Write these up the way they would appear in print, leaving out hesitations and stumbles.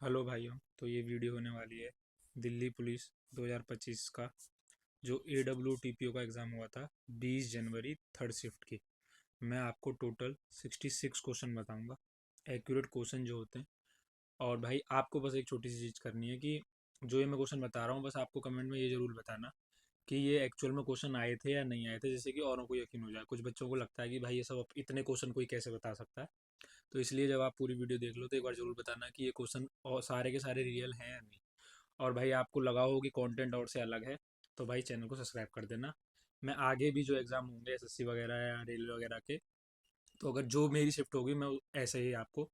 Hello भाइयों। तो ये वीडियो होने वाली है दिल्ली पुलिस 2025 का जो AWTPO का एग्ज़ाम हुआ था 20 जनवरी थर्ड शिफ्ट की। मैं आपको टोटल 66 क्वेश्चन बताऊंगा, एक्यूरेट क्वेश्चन जो होते हैं। और भाई आपको बस एक छोटी सी चीज़ करनी है कि जो ये मैं क्वेश्चन बता रहा हूँ बस आपको कमेंट में ये ज़रूर बताना कि ये एक्चुअल में क्वेश्चन आए थे या नहीं आए थे, जिससे कि औरों को यकीन हो जाए। कुछ बच्चों को लगता है कि भाई ये सब इतने क्वेश्चन कोई कैसे बता सकता है। तो इसलिए जब आप पूरी वीडियो देख लो तो एक बार ज़रूर बताना कि ये क्वेश्चन और सारे के सारे रियल हैं या नहीं। और भाई आपको लगा हो कि कंटेंट और से अलग है तो भाई चैनल को सब्सक्राइब कर देना। मैं आगे भी जो एग्ज़ाम होंगे SSC वगैरह या रेलवे वगैरह के, तो अगर जो मेरी शिफ्ट होगी मैं ऐसे ही आपको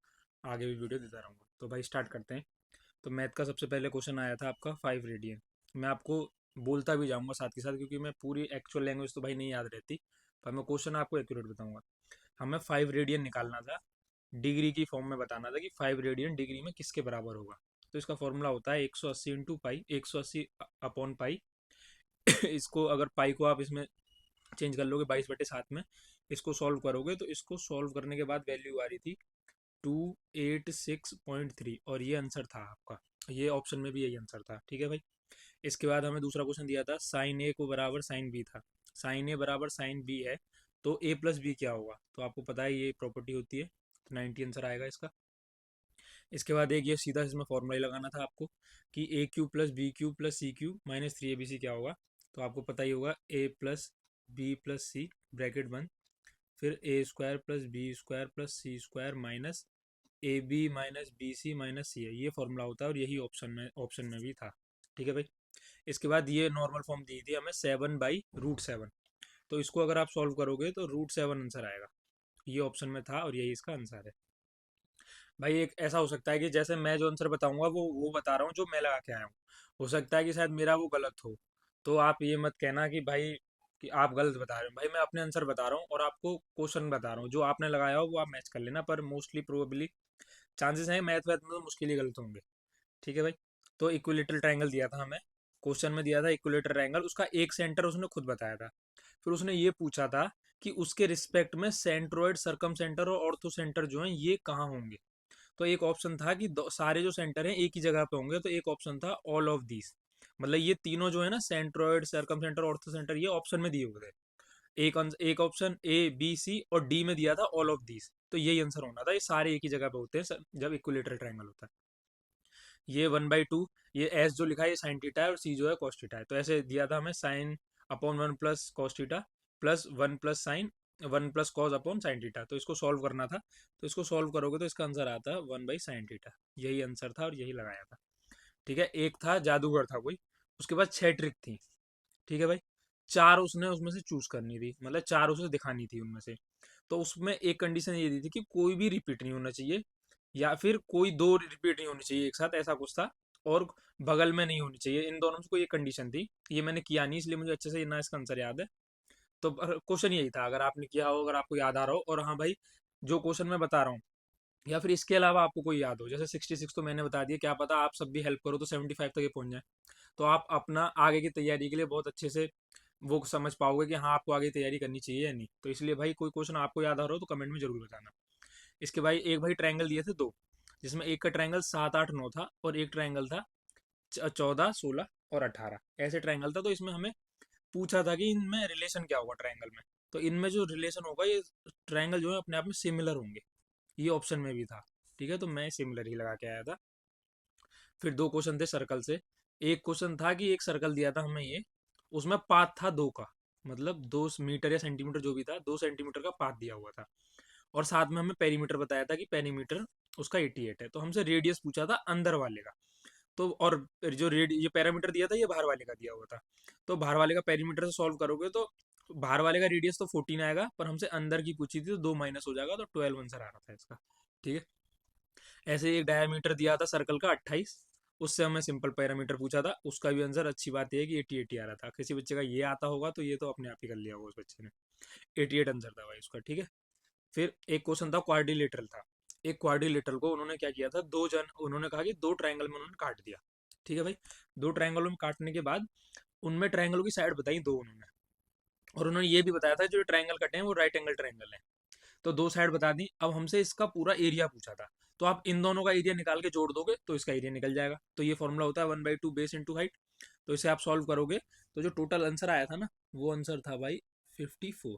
आगे भी वीडियो देता रहूँगा। तो भाई स्टार्ट करते हैं। तो मैथ का सबसे पहले क्वेश्चन आया था आपका 5 रेडियन। मैं आपको बोलता भी जाऊँगा साथ के साथ, क्योंकि मैं पूरी एक्चुअल लैंग्वेज तो भाई नहीं याद रहती, पर मैं क्वेश्चन आपको एक्यूरेट बताऊँगा। हमें 5 रेडियन निकालना था, डिग्री की फॉर्म में बताना था कि 5 रेडियन डिग्री में किसके बराबर होगा। तो इसका फॉर्मूला होता है 180 इंटू पाई, 180 अपॉन पाई। इसको अगर पाई को आप इसमें चेंज कर लोगे 22/7 में, इसको सॉल्व करोगे तो इसको सॉल्व करने के बाद वैल्यू आ रही थी 286.3, और ये आंसर था आपका। ये ऑप्शन में भी यही आंसर था, ठीक है भाई। इसके बाद हमें दूसरा क्वेश्चन दिया था साइन ए को बराबर साइन बी था। साइन ए बराबर साइन बी है, तो ए प्लस बी क्या होगा? तो आपको पता है ये प्रॉपर्टी होती है, तो 90 आंसर आएगा इसका। इसके बाद एक ये सीधा इसमें फॉर्मूला ही लगाना था आपको कि A³ + B³ + C³ - 3ABC क्या होगा। तो आपको पता ही होगा A + B + C ब्रैकेट बंद, फिर A² + B² + C² minus AB - BC - C है। ये फॉर्मूला होता है और यही ऑप्शन में भी था, ठीक है भाई। इसके बाद ये नॉर्मल फॉर्म दी थी हमें 7/√7। तो इसको अगर आप सॉल्व करोगे तो √7 आंसर आएगा। ये ऑप्शन में था और यही इसका आंसर है। भाई एक ऐसा हो सकता है कि जैसे मैं जो आंसर बताऊंगा वो बता रहा हूँ जो मैं लगा के आया हूँ। हो सकता है कि शायद मेरा वो गलत हो, तो आप ये मत कहना कि भाई कि आप गलत बता रहे हो। भाई मैं अपने आंसर बता रहा हूँ और आपको क्वेश्चन बता रहा हूँ, जो आपने लगाया हो वो आप मैच कर लेना, पर मोस्टली प्रोबेबली चांसेस हैं मैथ वैथ में तो मुश्किल ही गलत होंगे, ठीक है भाई। तो इक्विलेटरल ट्रायंगल दिया था हमें, क्वेश्चन में दिया था इक्विलेटरल ट्रायंगल, उसका एक सेंटर उसने खुद बताया था। फिर उसने ये पूछा था कि उसके रिस्पेक्ट में सेंट्रोइड, सरकम सेंटर और ऑर्थो सेंटर जो हैं ये कहाँ होंगे। तो एक ऑप्शन था कि सारे जो सेंटर हैं एक ही जगह पे होंगे, तो एक ऑप्शन था ऑल ऑफ दीज। मतलब ये तीनों जो है ना, सेंट्रोइड, सरकम सेंटर, ऑर्थो सेंटर, ये ऑप्शन में दिए हुए थे। एक ऑप्शन A B C और D में दिया था ऑल ऑफ दीज, तो यही आंसर होना था। ये सारे एक ही जगह पे होते हैं जब इक्विलेटरल ट्रायंगल होता है। ये 1/2, ये S जो लिखा है ये साइन थीटा है और C जो है कॉस थीटा है। तो ऐसे दिया था हमें sine upon 1 + cos theta plus 1 + cos upon sine theta. तो इसको सॉल्व करना था, तो इसको सॉल्व करोगे तो इसका आंसर आता है 1/sin थीटा। यही आंसर था और यही लगाया था, ठीक है। एक था जादूगर था कोई, उसके पास 6 ट्रिक थी, ठीक है भाई। चार उसने उसमें से चूज करनी थी, मतलब चार उसे दिखानी थी उनमें से। तो उसमें एक कंडीशन ये दी थी कि कोई भी रिपीट नहीं होना चाहिए, या फिर कोई दो रिपीट नहीं होनी चाहिए एक साथ, ऐसा कुछ था। और बगल में नहीं होनी चाहिए, इन दोनों में से कोई एक कंडीशन थी। ये मैंने किया नहीं, इसलिए मुझे अच्छे से ना इसका आंसर याद है। तो क्वेश्चन यही था, अगर आपने किया हो, अगर आपको याद आ रहा हो। और हाँ भाई, जो क्वेश्चन मैं बता रहा हूँ या फिर इसके अलावा आपको कोई याद हो, जैसे 66 तो मैंने बता दिया, क्या पता आप सब भी हेल्प करो तो 75 तक ये पहुंच जाए। तो आप अपना आगे की तैयारी के लिए बहुत अच्छे से वो समझ पाओगे कि हाँ आपको आगे तैयारी करनी चाहिए या नहीं। तो इसलिए भाई कोई क्वेश्चन आपको याद आ रहा हो तो कमेंट में जरूर बताना। इसके भाई एक भाई ट्रायंगल दिए थे दो, जिसमें एक का ट्रायंगल 7 8 9 था और एक ट्रायंगल था 14 16 और 18, ऐसे ट्रायंगल था। तो इसमें हमें पूछा था कि इनमें रिलेशन क्या होगा ट्रायंगल में। तो इनमें जो रिलेशन होगा ये ट्रायंगल जो है अपने आप में सिमिलर होंगे, ये ऑप्शन में भी था, ठीक है। तो मैं सिमिलर ही लगा के आया था। फिर दो क्वेश्चन थे सर्कल से। एक क्वेश्चन था कि एक सर्कल दिया था हमें ये, उसमें पाथ था 2 का, मतलब 2 मीटर या सेंटीमीटर जो भी था, 2 सेंटीमीटर का पाथ दिया हुआ था। और साथ में हमें पेरीमीटर बताया था कि पेरीमीटर उसका 88 है। तो हमसे रेडियस पूछा था अंदर वाले का। तो और जो रेड ये पैरामीटर दिया था ये बाहर वाले का दिया हुआ था। तो बाहर वाले का पेरीमीटर से सॉल्व करोगे तो बाहर वाले का रेडियस तो 14 आएगा, पर हमसे अंदर की पूछी थी तो 2 माइनस हो जाएगा, तो 12 आंसर आ रहा था इसका, ठीक है। ऐसे ही एक डायमीटर दिया था सर्कल का 28, उससे हमें सिंपल पैरामीटर पूछा था, उसका भी आंसर अच्छी बात है कि 80 80 आ रहा था। किसी बच्चे का ये आता होगा तो ये तो अपने आप ही कर लिया होगा उस बच्चे ने। 88 आंसर था भाई उसका, ठीक है। फिर एक क्वेश्चन था क्वाड्रिलेटरल था। एक क्वाड्रिलेटरल को उन्होंने क्या किया था, उन्होंने कहा कि दो ट्रायंगल में उन्होंने काट दिया, ठीक है भाई। दो ट्रायंगलों में काटने के बाद उनमें ट्रायंगलों की साइड बताई दो उन्होंने, और उन्होंने ये भी बताया था जो ट्रायंगल कटे हैं वो राइट एंगल ट्रायंगल है। तो दो साइड बता दी। अब हमसे इसका पूरा एरिया पूछा था। तो आप इन दोनों का एरिया निकाल के जोड़ दोगे तो इसका एरिया निकल जाएगा। तो ये फॉर्मूला होता है 1/2 बेस इंटू हाइट। तो इसे आप सॉल्व करोगे तो जो टोटल आंसर आया था ना, वो आंसर था भाई 54।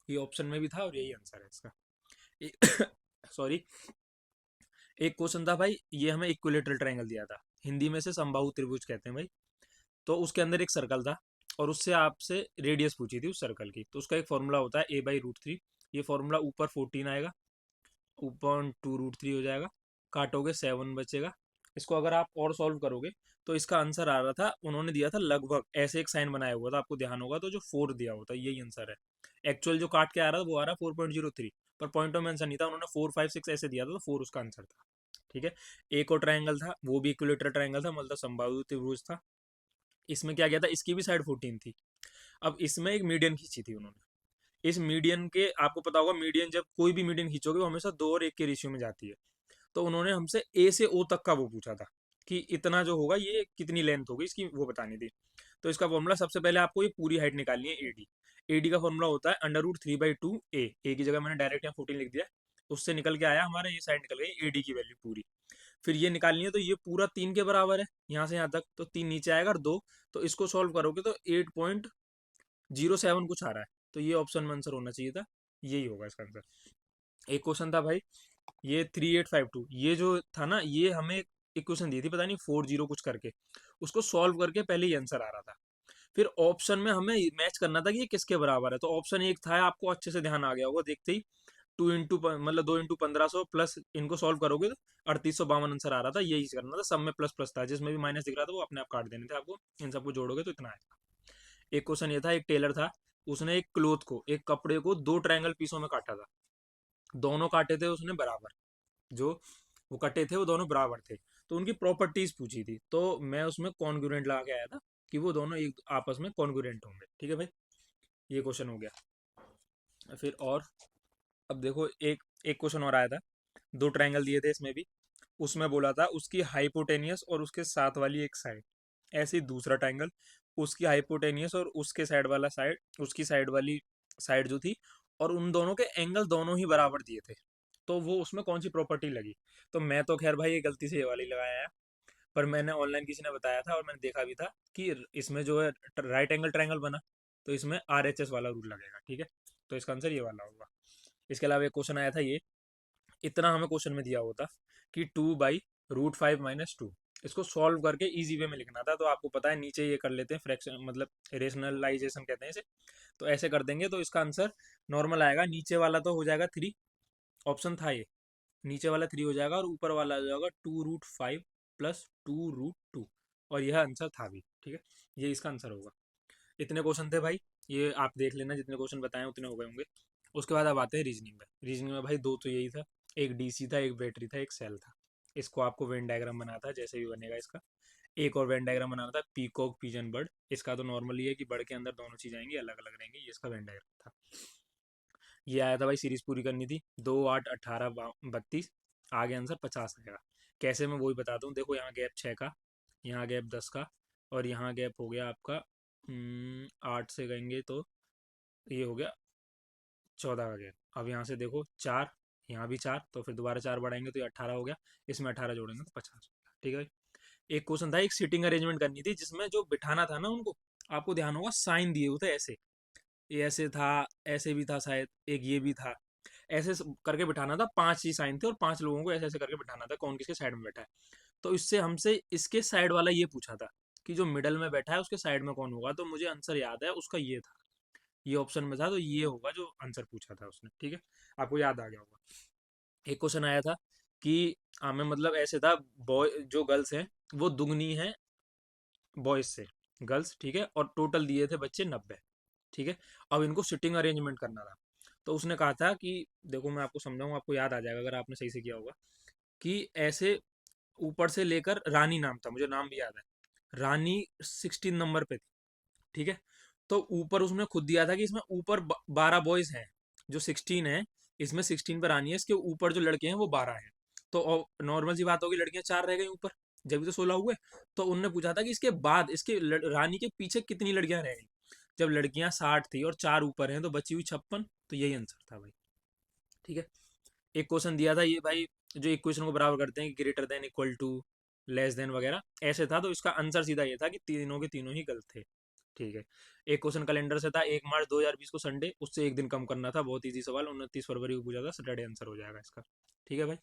ये ऑप्शन में भी था और यही आंसर है इसका। सॉरी, एक क्वेश्चन था भाई, ये हमें इक्विलेटरल ट्रायंगल दिया था, हिंदी में से समबाहु त्रिभुज कहते हैं भाई। तो उसके अंदर एक सर्कल था और उससे आपसे रेडियस पूछी थी उस सर्कल की। तो उसका एक फॉर्मूला होता है a/√3। ये फॉर्मूला ऊपर 14 आएगा, ऊपर 2√3 हो जाएगा, काटोगे 7 बचेगा। इसको अगर आप और सॉल्व करोगे तो इसका आंसर आ रहा था, उन्होंने दिया था लगभग ऐसे एक साइन बनाया हुआ था, आपको ध्यान होगा तो जो 4 दिया होता है यही आंसर है। एक्चुअल जो काट के आ रहा था वो आ रहा है 4.03, पर पॉइंट ऑफ मेंशन नहीं था, उन्होंने 4 5 6 ऐसे दिया था, तो 4 उसका आंसर था। ठीक है। एक और ट्रायंगल था, वो भी इक्विलेटरल ट्रायंगल था, मतलब समबाहु त्रिभुज था। इसमें क्या किया था, इसकी भी साइड 14 थी। अब इसमें एक मीडियन खींची थी उन्होंने। इस मीडियन के, आपको पता होगा मीडियन, जब कोई भी मीडियन खींचोगे वो हमेशा 2 और 1 के रेशियो में जाती है। तो उन्होंने हमसे ए से ओ तक का वो पूछा था कि इतना जो होगा ये कितनी लेंथ होगी इसकी, वो बतानी थी। तो इसका फॉर्मूला, सबसे पहले आपको ये पूरी हाइट निकालनी है एडी। एडी का फॉर्मूला होता है √3/2 ए की जगह मैंने डायरेक्ट यहाँ 14 लिख दिया। उससे निकल के आया हमारा, ये साइड निकल गई एडी की वैल्यू पूरी। फिर ये निकालनी है, तो ये पूरा 3 के बराबर है यहाँ से यहाँ तक, तो 3 नीचे आएगा और 2। तो इसको सॉल्व करोगे तो 8.07 कुछ आ रहा है। तो ये ऑप्शन में आंसर होना चाहिए था, यही होगा इसका आंसर। एक क्वेश्चन था भाई, ये 3852, ये जो था ना, ये हमें इक्वेशन दी थी, पता नहीं 40 कुछ करके, उसको सॉल्व करके पहले ही आंसर आ रहा था। फिर ऑप्शन में हमें मैच करना था कि ये किसके बराबर है। तो ऑप्शन एक था, आपको अच्छे से ध्यान आ गया होगा देखते ही, 2 × 1500 प्लस इनको सॉल्व करोगे तो 3852 आंसर आ रहा था। यही करना था, सब में प्लस प्लस था, जिसमें भी माइनस दिख रहा था वो अपने आप काट देने थे आपको। इन सबको जोड़ोगे तो इतना आएगा। एक क्वेश्चन ये था, एक टेलर था, उसने एक क्लोथ को, एक कपड़े को 2 ट्रायंगल पीसों में काटा था। दोनों काटे थे उसने बराबर, जो वो कटे थे वो दोनों बराबर थे। तो उनकी प्रॉपर्टीज पूछी थी, तो मैं उसमें कॉन्ग्रुएंट लगा के आया था कि वो दोनों एक आपस में कॉन्ग्रुएंट होंगे। ठीक है भाई, ये क्वेश्चन हो गया। फिर और, अब देखो एक एक क्वेश्चन और आया था, 2 ट्रायंगल दिए थे इसमें भी। उसमें बोला था उसकी हाइपोटेनियस और उसके साथ वाली एक साइड, ऐसे ही दूसरा ट्रायंगल, उसकी हाइपोटेनियस और उसके साइड वाला साइड, उसकी साइड वाली साइड जो थी, और उन दोनों के एंगल दोनों ही बराबर दिए थे। तो वो उसमें कौन सी प्रॉपर्टी लगी। तो मैं तो खैर भाई ये गलती से ये वाली लगाया है, पर मैंने ऑनलाइन किसी ने बताया था और मैंने देखा भी था कि इसमें जो है राइट एंगल ट्रायंगल बना, तो इसमें RHS वाला रूल लगेगा। ठीक है, तो इसका आंसर ये वाला होगा। इसके अलावा एक क्वेश्चन आया था ये, इतना हमें क्वेश्चन में दिया होता कि 2/√5 - 2, इसको सॉल्व करके इजी वे में लिखना था। तो आपको पता है नीचे ये कर लेते हैं फ्रैक्शन, मतलब रेशनलाइजेशन कहते हैं इसे। तो ऐसे कर देंगे तो इसका आंसर नॉर्मल आएगा, नीचे वाला तो हो जाएगा 3, ऑप्शन था ये, नीचे वाला 3 हो जाएगा और ऊपर वाला हो जाएगा 2√5 + 2√2, और यह आंसर था भी। ठीक है, ये इसका आंसर होगा। इतने क्वेश्चन थे भाई, ये आप देख लेना, जितने क्वेश्चन बताए उतने हो गए होंगे। उसके बाद अब आते हैं रीजनिंग में। रीजनिंग में भाई 2 तो यही था, एक डीसी था, एक बैटरी था, एक सेल था। इसको आपको वेन डायग्राम बनाना था, जैसे भी बनेगा इसका। एक और वेन डायग्राम बनाना था, पीकॉक पिजन बर्ड। इसका तो नॉर्मली है कि बर्ड के अंदर दोनों चीज़ आएंगी, अलग अलग रहेंगी, ये इसका वेन डायग्राम था। ये आया था भाई, सीरीज पूरी करनी थी, 2 8 18 32, आगे आंसर 50 आएगा। कैसे, मैं वही बताता हूँ। देखो यहाँ गैप 6 का, यहाँ गैप 10 का, और यहाँ गैप हो गया आपका 8 से कहेंगे तो ये हो गया 14 का गैप। अब यहाँ से देखो 4, यहाँ भी 4, तो फिर दोबारा 4 बढ़ाएंगे तो ये 18 हो गया, इसमें 18 जोड़ेंगे तो 50। ठीक है भाई। एक क्वेश्चन था, एक सीटिंग अरेंजमेंट करनी थी, जिसमें जो बिठाना था ना उनको, आपको ध्यान होगा साइन दिए हुए थे ऐसे, ये ऐसे था, ऐसे भी था शायद, एक ये भी था, ऐसे करके बिठाना था। 5 ही साइन थे और 5 लोगों को ऐसे ऐसे करके बिठाना था, कौन किसके साइड में बैठा है। तो इससे हमसे इसके साइड वाला ये पूछा था कि जो मिडल में बैठा है उसके साइड में कौन होगा। तो मुझे आंसर याद है उसका, ये था, ये ऑप्शन में था, तो ये होगा जो आंसर पूछा था उसने। ठीक है, आपको याद आ गया होगा। एक क्वेश्चन आया था कि हमें, मतलब ऐसे था, बॉय जो गर्ल्स हैं वो दुगनी है बॉयज से, गर्ल्स, ठीक है, और टोटल दिए थे बच्चे 90। ठीक है, अब इनको सिटिंग अरेंजमेंट करना था। तो उसने कहा था कि, देखो मैं आपको समझाऊंगा, आपको याद आ जाएगा अगर आपने सही से किया होगा, कि ऐसे ऊपर से लेकर, रानी नाम था, मुझे नाम भी याद है, रानी 16 नंबर पे थी। ठीक है, तो ऊपर उसने खुद दिया था कि इसमें ऊपर 12 बॉयज हैं, जो 16 है, इसमें 16 पर रानी है, इसके ऊपर जो लड़के हैं वो 12 हैं। तो नॉर्मल सी बात होगी, लड़कियां 4 रह गई ऊपर, जब भी तो 16 हुए। तो उनने पूछा था कि इसके बाद, इसके रानी के पीछे कितनी लड़कियां रह गई। जब लड़कियां 60 थी और 4 ऊपर हैं तो बची हुई 56, तो यही आंसर था भाई। ठीक है, एक क्वेश्चन दिया था ये भाई, जो इक्वेशन को बराबर करते हैं, greater than, equal to, less than वगैरह, ऐसे था। तो इसका आंसर सीधा ये था कि तीनों के तीनों ही गलत थे। ठीक है। एक क्वेश्चन कैलेंडर से था, 1 मार्च 2020 को संडे, उससे एक दिन कम करना था, बहुत इजी सवाल, 29 फरवरी को पूछा था, सैटरडे आंसर हो जाएगा इसका। ठीक है भाई।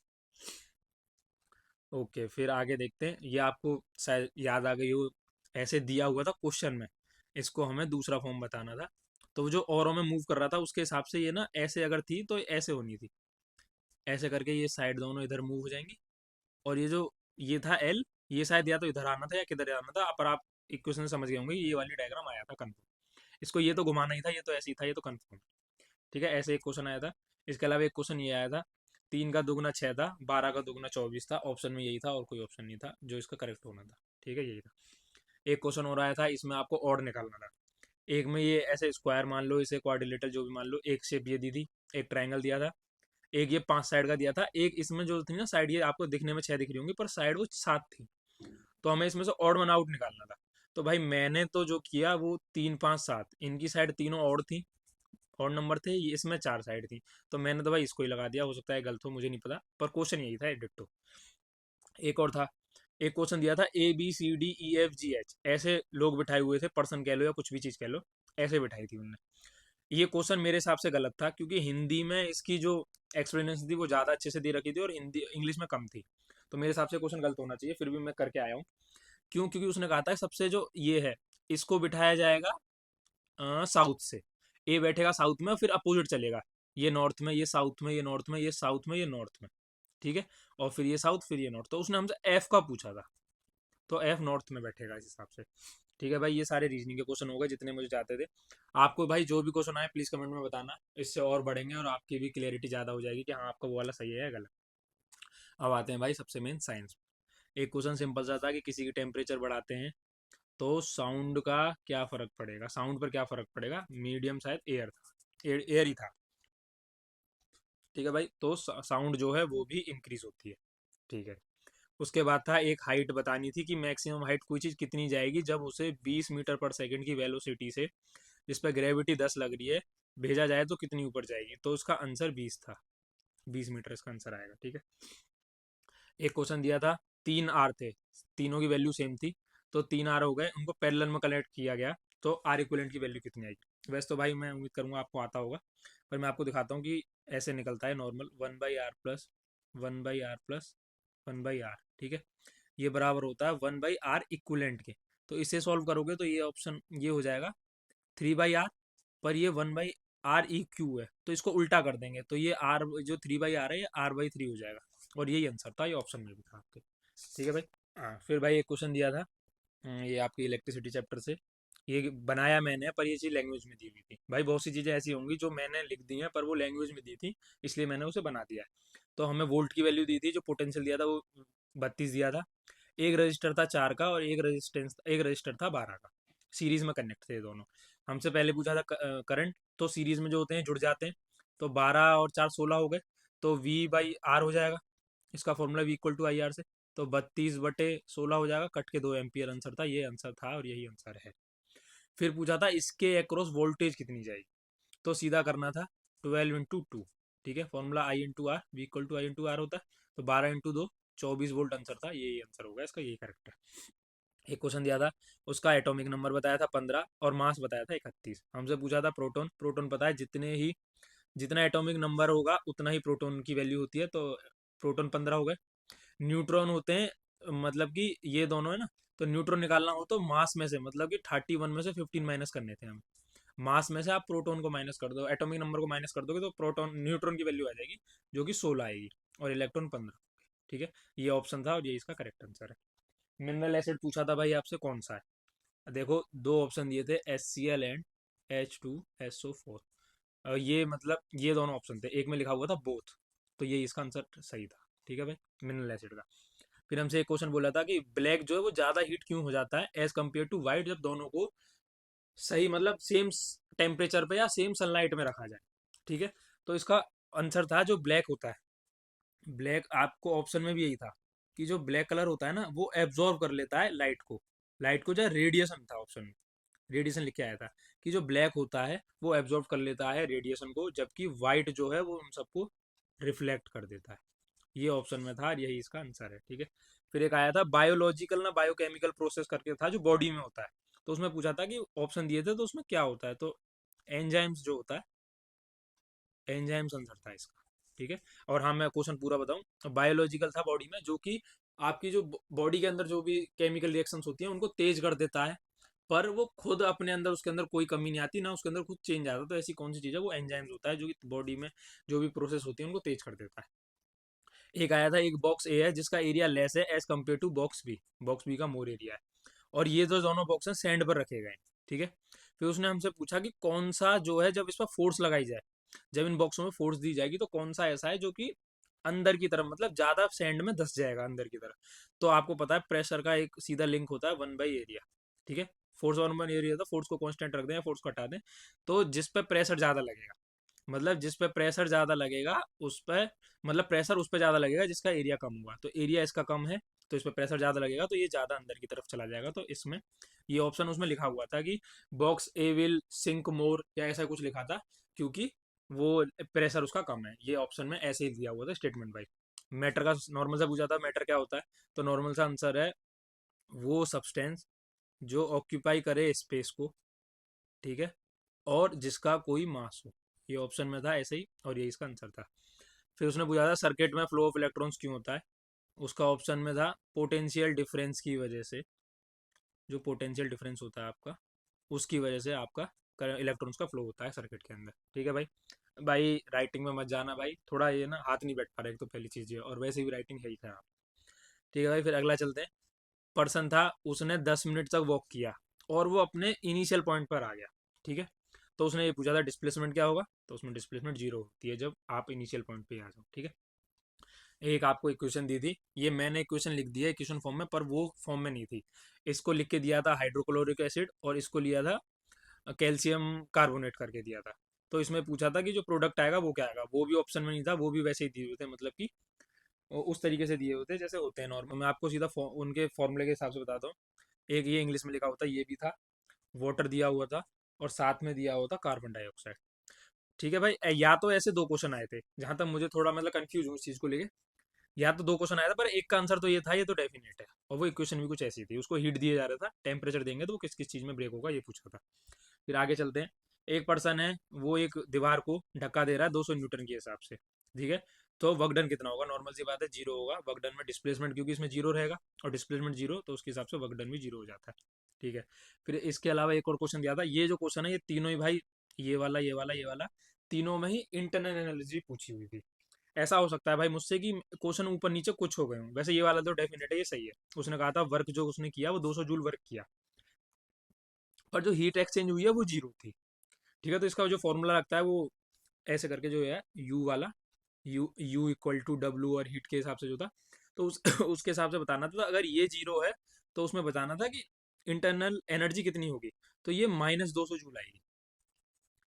ओके, फिर आगे देखते हैं। ये आपको शायद याद आ गई हो, ऐसे दिया हुआ था क्वेश्चन में, इसको हमें दूसरा फॉर्म बताना था। तो वो जो औरों में मूव कर रहा था उसके हिसाब से ये ना, ऐसे अगर थी तो ऐसे होनी थी, ऐसे करके ये साइड दोनों इधर मूव हो जाएंगी। और ये जो ये था एल, ये शायद या तो इधर आना था या किधर आना था, पर आप इक्वेशन समझ गए होंगे, ये वाली डायग्राम आया था कंफर्म। इसको ये तो घुमाना ही था, ये तो ऐसे ही था, ये तो कंफर्म। ठीक है, ऐसे एक क्वेश्चन आया था। इसके अलावा एक क्वेश्चन ये आया था, 3 का दुगना 6 था, 12 का दुगना 24 था, ऑप्शन में यही था और कोई ऑप्शन नहीं था जो इसका करेक्ट होना था। ठीक है, यही था। एक क्वेश्चन और आया था, इसमें आपको ऑड निकालना था। एक में ये ऐसे स्क्वायर मान लो, इसे क्वाड्रिलेटरल जो भी मान लो, एक शेप ये दी थी, एक ट्रायंगल दिया था, एक ये 5 साइड का दिया था, एक इसमें जो थी ना साइड, ये आपको दिखने में 6 दिख रही होंगी पर साइड वो 7 थी। तो हमें इसमें से ऑड वन आउट निकालना था। तो भाई मैंने तो जो किया वो 3 5 7, इनकी साइड तीनों ऑड थी, ऑड नंबर थे, ये इसमें 4 साइड थी। तो मैंने तो भाई इसको ही लगा दिया, हो सकता है गलत हो, मुझे नहीं पता, पर क्वेश्चन यही था डिट्टो। एक और था, एक क्वेश्चन दिया था, ABCDEFGH, ऐसे लोग बिठाए हुए थे, पर्सन कह लो या कुछ भी चीज़ कह लो, ऐसे बिठाई थी उनने। ये क्वेश्चन मेरे हिसाब से गलत था, क्योंकि हिंदी में इसकी जो एक्सप्लेनेशन थी वो ज़्यादा अच्छे से दे रखी थी और हिंदी इंग्लिश में कम थी। तो मेरे हिसाब से क्वेश्चन गलत होना चाहिए, फिर भी मैं करके आया हूँ। क्यों? क्योंकि उसने कहा था सबसे जो ये है, इसको बिठाया जाएगा साउथ से, ए बैठेगा साउथ में, फिर अपोजिट चलेगा, ये नॉर्थ में, ये साउथ में, ये नॉर्थ में, ये साउथ में, ये नॉर्थ में। ठीक है, और फिर ये साउथ, फिर ये नॉर्थ। तो उसने हमसे एफ का पूछा था, तो एफ नॉर्थ में बैठेगा इस हिसाब से। ठीक है भाई, ये सारे रीजनिंग के क्वेश्चन हो गए जितने मुझे चाहते थे। आपको भाई जो भी क्वेश्चन आए प्लीज कमेंट में बताना, इससे और बढ़ेंगे और आपकी भी क्लियरिटी ज़्यादा हो जाएगी कि हाँ आपका वो वाला सही है या गलत। अब आते हैं भाई सबसे मेन साइंस। एक क्वेश्चन सिंपल सा था कि किसी की टेम्परेचर बढ़ाते हैं तो साउंड का क्या फर्क पड़ेगा, साउंड पर क्या फर्क पड़ेगा, मीडियम शायद एयर था, एयर ही था। ठीक है भाई, तो साउंड जो है वो भी इंक्रीज होती है। ठीक है। उसके बाद था, एक हाइट बतानी थी कि मैक्सिमम हाइट कोई चीज़ कितनी जाएगी जब उसे 20 मीटर पर सेकंड की वेलोसिटी से, जिस पर ग्रेविटी 10 लग रही है, भेजा जाए तो कितनी ऊपर जाएगी। तो उसका आंसर 20 था, 20 मीटर इसका आंसर आएगा। ठीक है। एक क्वेश्चन दिया था, 3 आर थे, तीनों की वैल्यू सेम थी, तो 3 आर हो गए, उनको पैरेलल में कनेक्ट किया गया, तो आर इक्विवेलेंट की वैल्यू कितनी आएगी। वैसे तो भाई मैं उम्मीद करूंगा आपको आता होगा, पर मैं आपको दिखाता हूँ कि ऐसे निकलता है नॉर्मल, 1/r+1/r+1/r। ठीक है, ये बराबर होता है 1/r इक्विवेलेंट के। तो इसे सॉल्व करोगे तो ये ऑप्शन ये हो जाएगा 3/r, पर ये 1/r EQ है, तो इसको उल्टा कर देंगे, तो ये आर जो 3/r है ये r/3 हो जाएगा। और यही आंसर था, ये ऑप्शन में भी था आपके। ठीक है भाई। हाँ, फिर भाई एक क्वेश्चन दिया था, ये आपकी इलेक्ट्रिसिटी चैप्टर से, ये बनाया मैंने पर ये चीज़ लैंग्वेज में दी हुई थी। भाई बहुत सी चीज़ें ऐसी होंगी जो मैंने लिख दी हैं पर वो लैंग्वेज में दी थी, इसलिए मैंने उसे बना दिया है। तो हमें वोल्ट की वैल्यू दी थी, जो पोटेंशियल दिया था वो 32 दिया था। एक रजिस्टर था 4 का और एक रजिस्टर था 12 का, सीरीज में कनेक्ट थे दोनों। हमसे पहले पूछा था करंट, तो सीरीज में जो होते हैं जुड़ जाते हैं, तो 12 और 4 16 हो गए, तो V/R हो जाएगा, इसका फॉर्मूला V = IR से। तो 32/16 हो जाएगा, कट के 2 एम्पियर आंसर था, ये आंसर था और यही आंसर है। फिर पूछा था इसके अक्रॉस वोल्टेज कितनी जाएगी, तो सीधा करना था 12 × 2। ठीक है, formula I × R, V = I × R होता है, तो 12 × 2 24 वोल्ट आंसर था, यही आंसर होगा इसका, यही करेक्ट है। एक क्वेश्चन दिया था, उसका एटॉमिक नंबर बताया था 15 और मास बताया था 31। हमसे पूछा था प्रोटॉन, प्रोटॉन पता है जितना एटॉमिक नंबर होगा उतना ही प्रोटॉन की वैल्यू होती है, तो प्रोटॉन 15 हो गए। न्यूट्रॉन होते हैं, मतलब कि ये दोनों है ना, तो न्यूट्रॉन निकालना हो तो मास में से, मतलब कि 31 में से 15 माइनस करने थे हमें। मास में से आप प्रोटॉन को माइनस कर दो, एटॉमिक नंबर को माइनस कर दोगे तो प्रोटॉन न्यूट्रॉन की वैल्यू आ जाएगी, जो कि 16 आएगी, और इलेक्ट्रॉन 15। ठीक है, ये ऑप्शन था और ये इसका करेक्ट आंसर है। मिनरल एसिड पूछा था भाई आपसे कौन सा है। देखो दो ऑप्शन दिए थे, HCl एंड H2SO4। ये मतलब ये दोनों ऑप्शन थे, एक में लिखा हुआ था बोथ, तो ये इसका आंसर सही था। ठीक है भाई, मिनरल एसिड का। फिर हमसे एक क्वेश्चन बोला था कि ब्लैक जो है वो ज़्यादा हीट क्यों हो जाता है एज कम्पेयर टू वाइट, जब दोनों को सही मतलब सेम टेम्परेचर पे या सेम सनलाइट में रखा जाए। ठीक है, तो इसका आंसर था जो ब्लैक होता है, ब्लैक आपको ऑप्शन में भी यही था कि जो ब्लैक कलर होता है ना वो एब्जॉर्ब कर लेता है लाइट को, जो रेडिएशन था ऑप्शन में, रेडिएशन लिख के आया था कि जो ब्लैक होता है वो एब्जॉर्ब कर लेता है रेडिएशन को, जबकि वाइट जो है वो उन सबको रिफ्लेक्ट कर देता है। ये ऑप्शन में था और यही इसका आंसर है। ठीक है, फिर एक आया था बायोलॉजिकल ना बायोकेमिकल प्रोसेस करके था जो बॉडी में होता है। तो उसमें पूछा था कि ऑप्शन दिए थे तो उसमें क्या होता है, तो एंजाइम्स जो होता है, एंजाइम्स आंसर था इसका। ठीक है, और हाँ मैं क्वेश्चन पूरा बताऊं, बायोलॉजिकल था बॉडी में, जो कि आपकी जो बॉडी के अंदर जो भी केमिकल रिएक्शंस होती हैं उनको तेज कर देता है, पर वो खुद अपने अंदर उसके अंदर कोई कमी नहीं आती ना, उसके अंदर खुद चेंज आता। तो ऐसी कौन सी चीज़ है, वो एंजाइम्स होता है जो कि बॉडी में जो भी प्रोसेस होती है उनको तेज कर देता है। एक आया था, एक बॉक्स ए है जिसका एरिया लेस है as compare to box B, box B का मोर एरिया है, और ये जो दोनों बॉक्स हैं सैंड पर रखे गए हैं। ठीक है, फिर उसने हमसे पूछा कि कौन सा जो है जब इस पर फोर्स लगाई जाए, जब इन बॉक्सों में फोर्स दी जाएगी तो कौन सा ऐसा है जो कि अंदर की तरफ, मतलब ज्यादा सैंड में धस जाएगा अंदर की तरफ। तो आपको पता है प्रेशर का एक सीधा लिंक होता है 1/एरिया। ठीक है, फोर्स 1/एरिया, तो फोर्स को कांस्टेंट रख दें या फोर्स को हटा दें, तो जिस पे प्रेशर ज्यादा लगेगा, मतलब जिस पे प्रेशर ज्यादा लगेगा उस पे, मतलब प्रेशर उस पे ज्यादा लगेगा जिसका एरिया कम हुआ, तो एरिया इसका कम है तो इस पे प्रेशर ज्यादा लगेगा तो ये ज्यादा अंदर की तरफ चला जाएगा। तो इसमें ये ऑप्शन उसमें लिखा हुआ था कि बॉक्स ए विल सिंक मोर या ऐसा कुछ लिखा था, क्योंकि वो प्रेशर उसका कम है। ये ऑप्शन में ऐसे ही दिया हुआ था स्टेटमेंट भाई। मैटर का नॉर्मल सा पूछा था, मैटर क्या होता है, तो नॉर्मल सा आंसर है वो सब्सटेंस जो ऑक्यूपाई करे स्पेस को, ठीक है, और जिसका कोई मास हो। ये ऑप्शन में था ऐसे ही, और ये इसका आंसर था। फिर उसने पूछा था सर्किट में फ्लो ऑफ इलेक्ट्रॉन्स क्यों होता है, उसका ऑप्शन में था पोटेंशियल डिफरेंस की वजह से, जो पोटेंशियल डिफरेंस होता है आपका, उसकी वजह से आपका इलेक्ट्रॉन्स का फ्लो होता है सर्किट के अंदर। ठीक है भाई, भाई राइटिंग में मत जाना भाई, थोड़ा ये ना हाथ नहीं बैठ पा रहा है, एक तो पहली चीज़ ये, और वैसे भी राइटिंग है ही खराब। ठीक है भाई, फिर अगला चलते हैं। पर्सन था, उसने 10 मिनट तक वॉक किया और वो अपने इनिशियल पॉइंट पर आ गया। ठीक है, तो उसने ये पूछा था डिस्प्लेसमेंट क्या होगा, तो उसमें डिस्प्लेसमेंट जीरो होती है जब आप इनिशियल पॉइंट पे आ जाओ। ठीक है, एक आपको इक्वेशन दी थी, ये मैंने इक्वेशन लिख दिया इक्वेशन फॉर्म में, पर वो फॉर्म में नहीं थी। इसको लिख के दिया था हाइड्रोक्लोरिक एसिड, और इसको लिया था कैल्शियम कार्बोनेट करके दिया था। तो इसमें पूछा था कि जो प्रोडक्ट आएगा वो क्या आएगा, वो भी ऑप्शन में नहीं था, वो भी वैसे ही दिए हुए थे, मतलब कि उस तरीके से दिए होते हैं जैसे होते हैं नॉर्मल। मैं आपको सीधा उनके फॉर्मूले के हिसाब से बताता हूँ। एक ये इंग्लिश में लिखा होता है, ये भी था, वाटर दिया हुआ था, और साथ में दिया हुआ था कार्बन डाइऑक्साइड। ठीक है भाई, या तो ऐसे दो क्वेश्चन आए थे, जहां तक मुझे थोड़ा मतलब कंफ्यूज हूँ इस चीज को लेके। या तो दो क्वेश्चन आया था, पर एक का आंसर तो ये था, ये तो डेफिनेट है, और वो इक्वेशन भी कुछ ऐसी थी, उसको हीट दिया जा रहा था, टेम्परेचर देंगे तो वो किस किस चीज में ब्रेक होगा ये पूछा था। फिर आगे चलते हैं। एक पर्सन है, वो एक दीवार को धक्का दे रहा है 200 न्यूटन के हिसाब से। ठीक है, तो वर्क डन कितना होगा, नॉर्मल सी बात है जीरो होगा। वर्क डन में डिस्प्लेसमेंट, क्योंकि इसमें जीरो रहेगा और डिस्प्लेसमेंट जीरो, तो उसके हिसाब से वर्क डन भी जीरो हो जाता है। ठीक है, फिर इसके अलावा एक और क्वेश्चन दिया था, ये जो क्वेश्चन है ये तीनों ही भाई, ये वाला ये वाला ये वाला, तीनों में ही इंटरनल एनर्जी पूछी हुई थी। ऐसा हो सकता है भाई मुझसे कि क्वेश्चन ऊपर नीचे कुछ हो गए हों, वैसे ये वाला तो डेफिनेट है, ये सही है। उसने कहा था वर्क जो उसने किया वो 200 जूल वर्क किया, पर जो हीट एक्सचेंज हुई है वो जीरो थी। ठीक है, तो इसका जो फॉर्मूला लगता है वो ऐसे करके जो है यू वाला, यू इक्वल टू डब्ल्यू, और हीट के हिसाब से जो था, तो उस उसके हिसाब से बताना था। तो अगर ये जीरो है तो उसमें बताना था कि इंटरनल एनर्जी कितनी होगी, तो ये -200 जूल आएगी।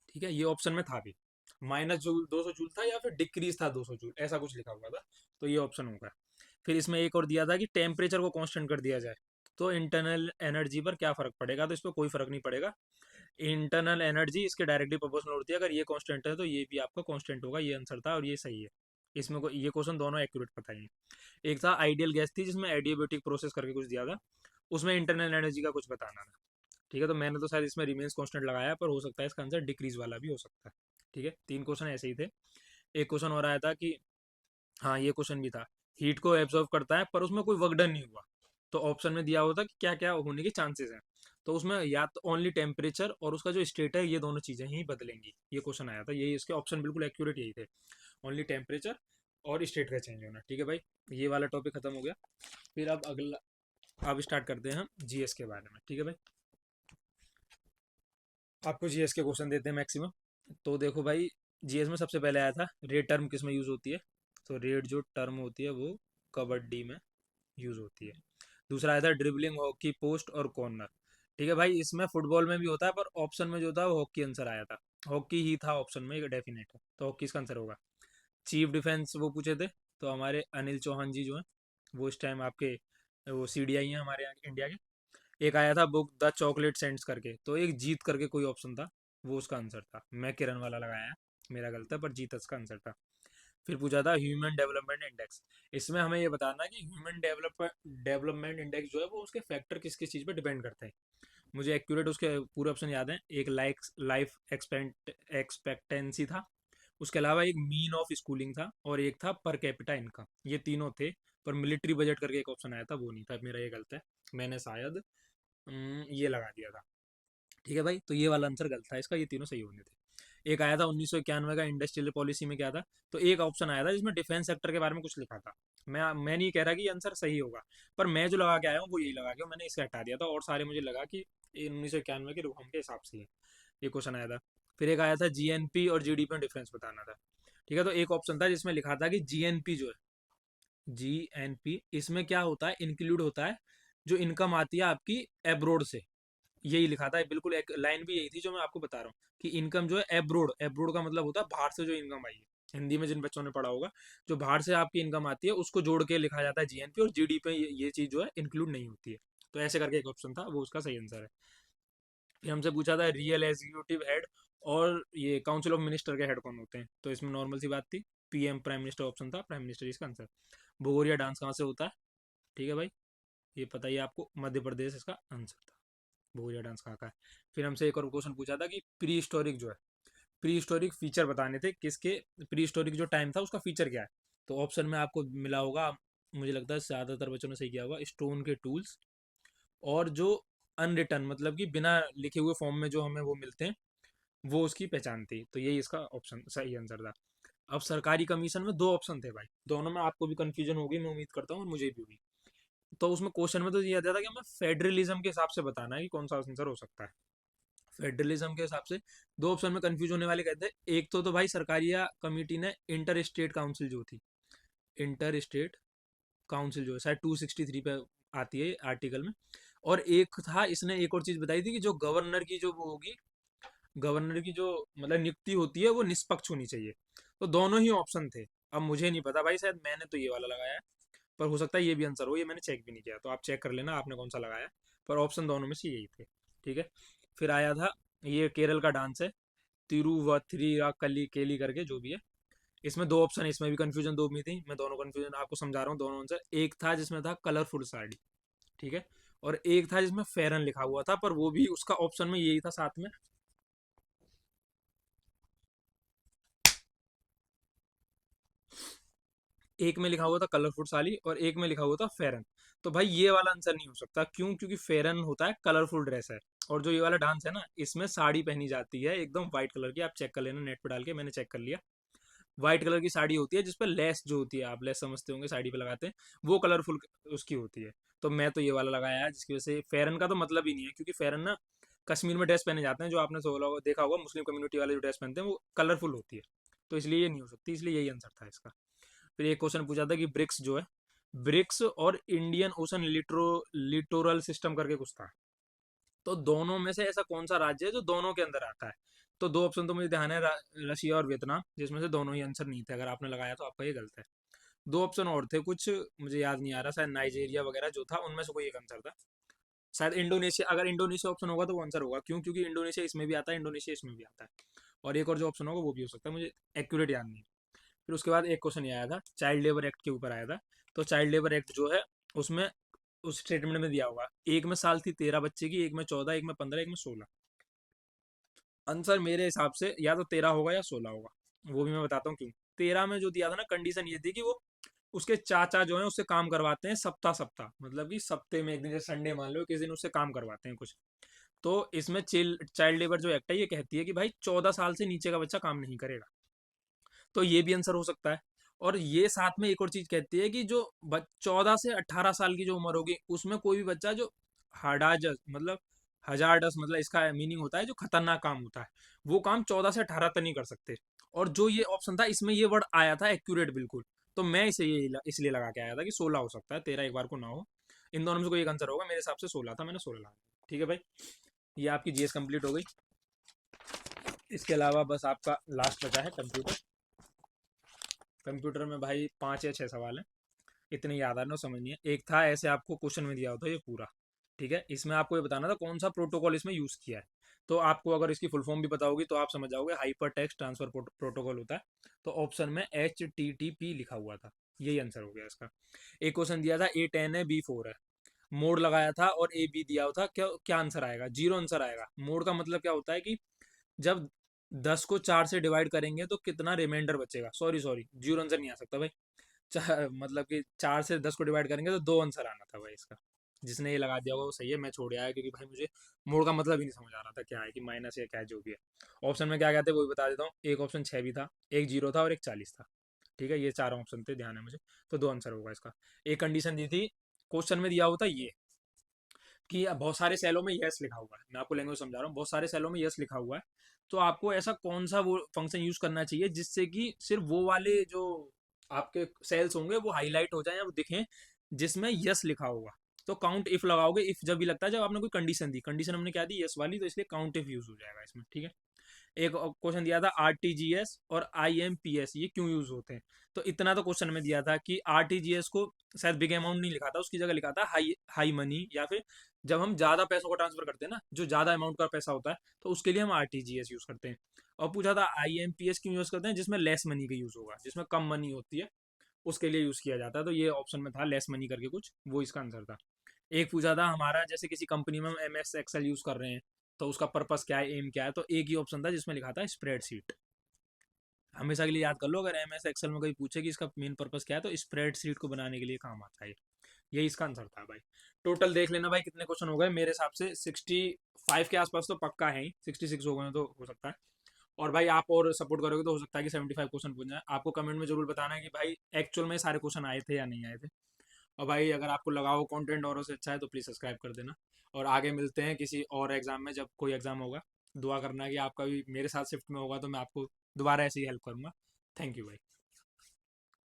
ठीक है, ये ऑप्शन में था भी, -200 जूल था या फिर डिक्रीज था 200 जूल, ऐसा कुछ लिखा हुआ था, तो ये ऑप्शन होगा। फिर इसमें एक और दिया था कि टेम्परेचर को कांस्टेंट कर दिया जाए तो इंटरनल एनर्जी पर क्या फर्क पड़ेगा, तो इस पर कोई फर्क नहीं पड़ेगा। इंटरनल एनर्जी इसके डायरेक्टली प्रोपोर्शनल होती है, अगर ये कांस्टेंट है तो ये भी आपका कांस्टेंट होगा। ये आंसर था और ये सही है। इसमें को ये क्वेश्चन दोनों एक्यूरेट बताइए। एक था आइडियल गैस थी जिसमें एडियाबेटिक प्रोसेस करके कुछ दिया था, उसमें इंटरनल एनर्जी का कुछ बताना था। ठीक है, तो मैंने तो शायद इसमें रिमेन्स कांस्टेंट लगाया, पर हो सकता है इसका आंसर डिक्रीज वाला भी हो सकता है। ठीक है, तीन क्वेश्चन ऐसे ही थे। एक क्वेश्चन और आया था कि, हाँ ये क्वेश्चन भी था, हीट को एब्जॉर्व करता है पर उसमें कोई वर्क डन नहीं हुआ, तो ऑप्शन में दिया होता कि क्या क्या होने के चांसेस हैं, तो उसमें या तो ओनली टेम्परेचर और उसका जो स्टेट है ये दोनों चीजें ही बदलेंगी। ये क्वेश्चन आया था, यही इसके ऑप्शन बिल्कुल एक्यूरेट यही थे, ओनली टेम्परेचर और स्टेट का चेंज होना। ठीक है भाई, ये वाला टॉपिक खत्म हो गया। फिर अब अगला, अब स्टार्ट करते हैं हम जीएस के बारे में। ठीक है भाई, आपको जीएस के क्वेश्चन देते हैं मैक्सिमम। तो देखो भाई, जीएस में सबसे पहले आया था रेड टर्म किस में यूज होती है, तो रेड जो टर्म होती है वो कबड्डी में यूज होती है। दूसरा आया था ड्रिबलिंग, हॉकी, पोस्ट और कॉर्नर। ठीक है भाई, इसमें फुटबॉल में भी होता है, पर ऑप्शन में जो था वो हॉकी आंसर आया था, हॉकी ही था ऑप्शन में, ये डेफिनेट है, तो हॉकी इसका आंसर होगा। चीफ डिफेंस वो पूछे थे, तो हमारे अनिल चौहान जी जो हैं, वो इस टाइम आपके वो सीडीआई हैं हमारे यहाँ इंडिया के। एक आया था बुक द चॉकलेट सेंट्स करके, तो एक जीत करके कोई ऑप्शन था, वो उसका आंसर था। मैं किरण वाला लगाया है, मेरा गलत है, पर जीत उसका आंसर था। फिर पूछा था ह्यूमन डेवलपमेंट इंडेक्स। इसमें हमें ये बताना है कि ह्यूमन डेवलपमेंट इंडेक्स जो है वो उसके फैक्टर किस किस चीज़ पे डिपेंड करते हैं। मुझे एक्यूरेट उसके पूरे ऑप्शन याद हैं। एक लाइफ एक्सपेक्टेंसी था, उसके अलावा एक मीन ऑफ स्कूलिंग था, और एक था पर कैपिटा इनकम। ये तीनों थे। पर मिलिट्री बजट करके एक ऑप्शन आया था, वो नहीं था, मेरा ये गलत है। मैंने शायद ये लगा दिया था। ठीक है भाई, तो ये वाला आंसर गलत था इसका, ये तीनों सही होने थे। एक आया था 1991 का इंडस्ट्रियल पॉलिसी में क्या था, तो एक ऑप्शन आया था जिसमें डिफेंस सेक्टर के बारे में कुछ लिखा था। मैं नहीं कह रहा कि ये आंसर सही होगा, पर मैं जो लगा के आया हूँ वो यही लगा के मैंने इसे हटा दिया था, और सारे मुझे लगा कि 1991 के रिफॉर्म के हिसाब से ही है। ये क्वेश्चन आया था। फिर एक आया था जीएनपी और जीडीपी में डिफरेंस बताना था। ठीक है, तो एक ऑप्शन था जिसमें लिखा था कि जीएनपी जो है, जीएनपी, इसमें क्या होता है, इंक्लूड होता है जो इनकम आती है आपकी एब्रोड से। यही लिखा था बिल्कुल, एक लाइन भी यही थी जो मैं आपको बता रहा हूँ कि इनकम जो है एब्रोड, एब्रोड का मतलब होता है बाहर से जो इनकम आई है। हिंदी में जिन बच्चों ने पढ़ा होगा, जो बाहर से आपकी इनकम आती है उसको जोड़ के लिखा जाता है जीएनपी, और जीडीपी ये चीज जो है इंक्लूड नहीं होती है। तो ऐसे करके एक ऑप्शन था, वो उसका सही आंसर है। फिर हमसे पूछा था रियल एग्जीक्यूटिव हेड और ये काउंसिल ऑफ मिनिस्टर के हेड कौन होते हैं, तो इसमें नॉर्मल सी बात थी, पीएम प्राइम मिनिस्टर ऑप्शन था, प्राइम मिनिस्टर इसका आंसर। भगोरिया डांस कहाँ से होता है, ठीक है भाई, ये पता ही है आपको, मध्य प्रदेश इसका आंसर था। भगोरिया डांस कहाँ का है। फिर हमसे एक और क्वेश्चन पूछा था कि प्री हिस्टोरिक जो है, प्री हिस्टोरिक फीचर बताने थे किसके, प्री हिस्टोरिक जो टाइम था उसका फीचर क्या है। तो ऑप्शन में आपको मिला होगा, मुझे लगता है ज़्यादातर बच्चों ने सही किया होगा, स्टोन के टूल्स, और जो अनरिटन मतलब कि बिना लिखे हुए फॉर्म में जो हमें वो मिलते हैं, वो उसकी पहचान थी। तो यही इसका ऑप्शन सही आंसर था। अब सरकारी कमीशन में दो ऑप्शन थे भाई, दोनों में आपको भी कंफ्यूजन होगी, मैं उम्मीद करता हूँ, और मुझे भी हुई। तो उसमें क्वेश्चन में तो ये आता था कि हमें फेडरलिज्म के हिसाब से बताना है कि कौन सा आंसर हो सकता है। फेडरलिज्म के हिसाब से दो ऑप्शन में कंफ्यूज होने वाले कहते हैं। एक तो भाई सरकारिया कमेटी ने इंटर स्टेट काउंसिल जो थी, इंटर स्टेट काउंसिल जो है शायद 263 पे आती है आर्टिकल में। और एक था, इसने एक और चीज बताई थी कि जो गवर्नर की जो वो होगी, गवर्नर की जो मतलब नियुक्ति होती है वो निष्पक्ष होनी चाहिए। तो दोनों ही ऑप्शन थे। अब मुझे नहीं पता भाई, शायद मैंने तो ये वाला लगाया है, पर हो सकता है ये भी आंसर हो, ये मैंने चेक भी नहीं किया, तो आप चेक कर लेना आपने कौन सा लगाया है। पर ऑप्शन दोनों में से यही थे। ठीक है। फिर आया था, ये केरल का डांस है, तिरुवथिराकली केली करके जो भी है। इसमें दो ऑप्शन है, इसमें भी कंफ्यूजन दो में थी, मैं दोनों कंफ्यूजन आपको समझा रहा हूँ, दोनों आंसर। एक था जिसमें था कलरफुल साड़ी, ठीक है, और एक था जिसमें फेरन लिखा हुआ था, पर वो भी उसका ऑप्शन में यही था साथ में। एक में लिखा हुआ था कलरफुल साड़ी और एक में लिखा हुआ था फेरन। तो भाई ये वाला आंसर नहीं हो सकता, क्यों, क्योंकि फेरन होता है कलरफुल ड्रेस है, और जो ये वाला डांस है ना, इसमें साड़ी पहनी जाती है एकदम व्हाइट कलर की। आप चेक कर लेना नेट पे डाल के, मैंने चेक कर लिया। व्हाइट कलर की साड़ी होती है जिसपे लेस जो होती है, आप लेस समझते होंगे, साड़ी पे लगाते हैं, वो कलरफुल उसकी होती है। तो मैं तो ये वाला लगाया है, जिसकी वजह से फेरन का तो मतलब ही नहीं है, क्योंकि फेरन ना कश्मीर में ड्रेस पहने जाते हैं, जो आपने देखा होगा, मुस्लिम कम्युनिटी वाले जो ड्रेस पहनते हैं वो कलरफुल होती है। तो इसलिए ये नहीं हो सकती, इसलिए यही आंसर था इसका। फिर एक क्वेश्चन पूछा था कि ब्रिक्स जो है, ब्रिक्स और इंडियन ओशन लिटोरल सिस्टम करके कुछ था। तो दोनों में से ऐसा कौन सा राज्य है जो दोनों के अंदर आता है। तो दो ऑप्शन तो मुझे ध्यान है, रशिया और वियतनाम, जिसमें से दोनों ही आंसर नहीं थे। अगर आपने लगाया तो आपका ये गलत है। दो ऑप्शन और थे कुछ, मुझे याद नहीं आ रहा, शायद नाइजीरिया वगैरह जो था, उनमें से कोई एक आंसर था। शायद इंडोनेशिया, अगर इंडोनेशिया ऑप्शन होगा तो वो आंसर होगा, क्यों, क्योंकि इंडोनेशिया इसमें भी आता है, इंडोनेशिया इसमें भी आता है। और एक और जो ऑप्शन होगा वो भी हो सकता है, मुझे एक्यूरेट याद नहीं। फिर उसके बाद एक क्वेश्चन ये आया था, चाइल्ड लेबर एक्ट के ऊपर आया था। तो चाइल्ड लेबर एक्ट जो है, उसमें उस स्टेटमेंट में दिया होगा, एक में साल थी 13 बच्चे की, एक में 14, एक में 15, एक में 16। आंसर मेरे हिसाब से या तो 13 होगा या 16 होगा, वो भी मैं बताता हूँ क्यों। 13 में जो दिया था ना, कंडीशन ये थी कि वो उसके चाचा जो है उससे काम करवाते हैं सप्ताह सप्ताह, मतलब कि सप्ते में एक दिन, जैसे संडे मान लो, किस दिन उससे काम करवाते हैं कुछ। तो इसमें चाइल्ड लेबर जो एक्ट है ये कहती है कि भाई 14 साल से नीचे का बच्चा काम नहीं करेगा। तो ये भी आंसर हो सकता है। और ये साथ में एक और चीज कहती है कि जो 14 से 18 साल की जो उम्र होगी, उसमें कोई भी बच्चा जो हार्डाजस मतलब हजारडस, मतलब इसका मीनिंग होता है जो खतरनाक काम होता है, वो काम 14 से 18 तक नहीं कर सकते। और जो ये ऑप्शन था, इसमें ये वर्ड आया था एक्यूरेट बिल्कुल। तो मैं इसे ये इसलिए लगा के आया था कि 16 हो सकता है, 13 एक बार को ना हो। इन दोनों में से कोई एक आंसर होगा, मेरे हिसाब से 16 था, मैंने 16 लगा। ठीक है भाई, ये आपकी जीएस कंप्लीट हो गई। इसके अलावा बस आपका लास्ट बचा है कंप्यूटर। कंप्यूटर में भाई 5 या 6 सवाल हैं, इतने याद आना समझ नहीं है। एक था ऐसे आपको क्वेश्चन में दिया होता है ये पूरा, ठीक है, इसमें आपको ये बताना था कौन सा प्रोटोकॉल इसमें यूज किया है। तो आपको अगर इसकी फुल फॉर्म भी पता होगी तो आप समझ जाओगे, हाइपर टेक्स्ट ट्रांसफर प्रोटोकॉल होता है। तो ऑप्शन में HTTP लिखा हुआ था, यही आंसर हो गया इसका। एक क्वेश्चन दिया था A10 है B4 है, मोड लगाया था और AB दिया हुआ था, क्या क्या आंसर आएगा? जीरो आंसर आएगा। मोड का मतलब क्या होता है कि जब 10 को 4 से डिवाइड करेंगे तो कितना रिमाइंडर बचेगा, सॉरी सॉरी जीरो आंसर नहीं आ सकता भाई। मतलब कि 4 से 10 को डिवाइड करेंगे तो दो आंसर आना था भाई इसका। जिसने ये लगा दिया होगा वो सही है, मैं छोड़ आया क्योंकि भाई मुझे मोड का मतलब ही नहीं समझ आ रहा था क्या है, कि माइनस या क्या है, जो भी है। ऑप्शन में क्या कहते हैं वो भी बता देता हूँ। एक ऑप्शन 6 भी था, एक जीरो था और एक 40 था। ठीक है, ये चार ऑप्शन थे, ध्यान है मुझे। तो दो आंसर होगा इसका। एक कंडीशन दी थी, क्वेश्चन में दिया होता ये कि बहुत सारे सेलों में यस लिखा हुआ है, मैं आपको लैंग्वेज समझा रहा हूँ, बहुत सारे सेलों में यस लिखा हुआ है। तो आपको ऐसा कौन सा वो फंक्शन यूज करना चाहिए जिससे कि सिर्फ वो वाले जो आपके सेल्स होंगे वो हाईलाइट हो जाए या वो दिखें जिसमें यस लिखा होगा। तो काउंट इफ लगाओगे, इफ जब भी लगता है जब आपने कोई कंडीशन दी, कंडीशन हमने क्या दी, यस वाली, तो इसलिए काउंट इफ यूज हो जाएगा इसमें। ठीक है। एक क्वेश्चन दिया था RTGS और IMPS ये क्यों यूज होते हैं। तो इतना तो क्वेश्चन में दिया था कि RTGS को शायद बिग अमाउंट नहीं लिखा था, उसकी जगह लिखा था हाई हाई मनी, या फिर जब हम ज्यादा पैसों को ट्रांसफर करते हैं ना, जो ज्यादा अमाउंट का पैसा होता है, तो उसके लिए हम RTGS यूज करते हैं। और पूछा था IMPS क्यों यूज करते हैं, जिसमें लेस मनी का यूज होगा, जिसमें कम मनी होती है उसके लिए यूज किया जाता है। तो ये ऑप्शन में था लेस मनी करके कुछ, वो इसका आंसर था। एक पूछा था हमारा जैसे किसी कंपनी में हम MS Excel यूज कर रहे हैं तो उसका पर्पस क्या है, एम क्या है, तो एक ही ऑप्शन था जिसमें लिखा था स्प्रेडशीट। हमेशा के लिए याद कर लो, अगर MS Excel में कोई पूछे कि इसका मेन पर्पस क्या है तो स्प्रेडशीट को बनाने के लिए काम आता है। यही इसका आंसर था भाई। टोटल देख लेना भाई कितने क्वेश्चन हो गए, मेरे हिसाब से 65 के आसपास तो पक्का है ही, 66 हो गए तो हो सकता है। और भाई आप और सपोर्ट करोगे तो हो सकता है कि 75 क्वेश्चन पूछ जाए। आपको कमेंट में जरूर बताना है कि भाई एक्चुअल में सारे क्वेश्चन आए थे या नहीं आए थे। और भाई अगर आपको लगा हो कंटेंट औरों से अच्छा है तो प्लीज़ सब्सक्राइब कर देना। और आगे मिलते हैं किसी और एग्जाम में, जब कोई एग्जाम होगा। दुआ करना कि आपका भी मेरे साथ शिफ्ट में होगा तो मैं आपको दोबारा ऐसे ही हेल्प करूँगा। थैंक यू भाई।